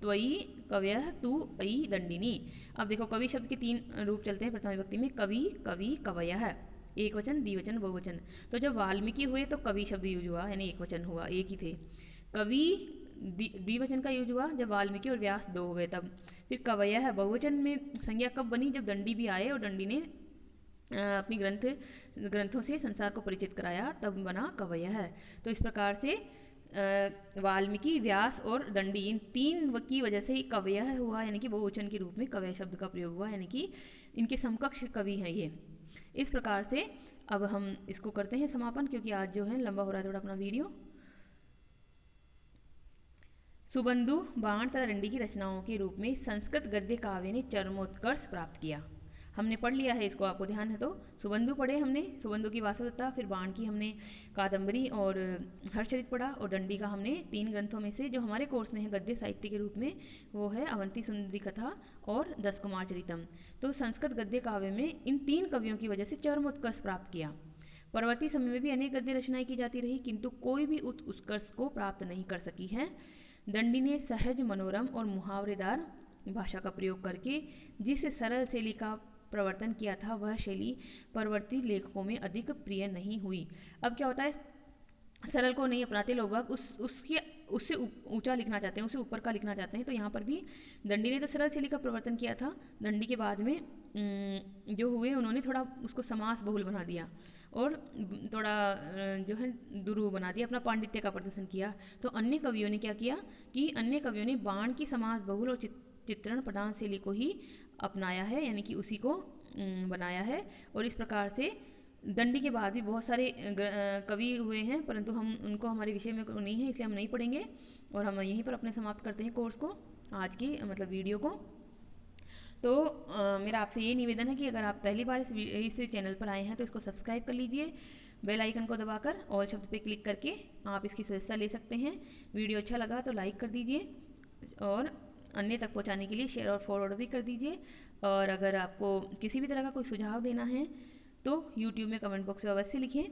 S1: त्वयि कवयः तु अयि दंडिनी। अब देखो कवि शब्द के तीन रूप चलते हैं प्रथम विभक्ति में, कवि, कवि, कवयः, एक वचन, द्विवचन, बहुवचन। तो जब वाल्मीकि हुए तो कवि शब्द यूज हुआ, यानी एक वचन हुआ, एक ही थे। कवि द्विवचन का यूज हुआ जब वाल्मीकि और व्यास दो हो गए तब। फिर कवयः बहुवचन में संज्ञा कब बनी? जब दंडी भी आए और दंडी ने अपनी ग्रंथों से संसार को परिचित कराया, तब बना कवयः। तो इस प्रकार से वाल्मीकि, व्यास और दंडी इन तीन की वजह से कवयः हुआ, यानी कि बहुवचन के रूप में कवय शब्द का प्रयोग हुआ, यानी कि इनके समकक्ष कवि हैं ये। इस प्रकार से अब हम इसको करते हैं समापन, क्योंकि आज जो है लंबा हो रहा है थोड़ा अपना वीडियो। सुबंधु, बाण तथा दंडी की रचनाओं के रूप में संस्कृत गद्य काव्य ने चरमोत्कर्ष प्राप्त किया। हमने पढ़ लिया है इसको, आपको ध्यान है तो। सुबंधु पढ़े हमने, सुबंधु की वासवदत्ता, फिर बाण की हमने कादम्बरी और हर्षचरित पढ़ा, और दंडी का हमने तीन ग्रंथों में से जो हमारे कोर्स में है गद्य साहित्य के रूप में, वो है अवंती सुंदरी कथा और 10 कुमार चरितम। तो संस्कृत गद्य काव्य में इन तीन कवियों की वजह से चरमोत्कर्ष प्राप्त किया। परवर्ती समय में भी अनेक गद्य रचनाएं की जाती रही, किंतु कोई भी उत्कर्ष को प्राप्त नहीं कर सकी है। दंडी ने सहज, मनोरम और मुहावरेदार भाषा का प्रयोग करके जिस सरल शैली का प्रवर्तन किया था, वह शैली परवर्ती लेखकों में अधिक प्रिय नहीं हुई। अब क्या होता है, सरल को नहीं अपनाते लोग, उससे ऊंचा लिखना चाहते हैं, उससे ऊपर का लिखना चाहते हैं। तो यहाँ पर भी दंडी ने तो सरल शैली का प्रवर्तन किया था। दंडी के बाद में जो हुए उन्होंने थोड़ा उसको समास बहुल बना दिया, और थोड़ा जो है दुरूह बना दिया, अपना पांडित्य का प्रदर्शन किया। तो अन्य कवियों ने क्या किया कि अन्य कवियों ने बाण की समास बहुल और चित्रण प्रधान शैली को ही अपनाया है, यानी कि उसी को बनाया है। और इस प्रकार से दंडी के बाद भी बहुत सारे कवि हुए हैं, परंतु हम उनको हमारे विषय में नहीं है, इसलिए हम नहीं पढ़ेंगे। और हम यहीं पर अपने समाप्त करते हैं कोर्स को, आज की मतलब वीडियो को। तो मेरा आपसे ये निवेदन है कि अगर आप पहली बार इस चैनल पर आए हैं तो इसको सब्सक्राइब कर लीजिए, बेल आइकन को दबाकर ऑल शब्द पे क्लिक करके आप इसकी सदस्यता ले सकते हैं। वीडियो अच्छा लगा तो लाइक कर दीजिए और अन्य तक पहुंचाने के लिए शेयर और फॉरवर्ड भी कर दीजिए। और अगर आपको किसी भी तरह का कोई सुझाव देना है तो यूट्यूब में कमेंट बॉक्स में अवश्य लिखें,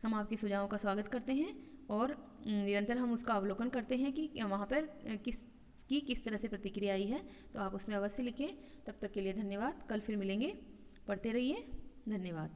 S1: हम आपके सुझावों का स्वागत करते हैं और निरंतर हम उसका अवलोकन करते हैं कि वहाँ पर किस तरह से प्रतिक्रिया आई है। तो आप उसमें अवश्य लिखें। तब तक के लिए धन्यवाद, कल फिर मिलेंगे, पढ़ते रहिए, धन्यवाद।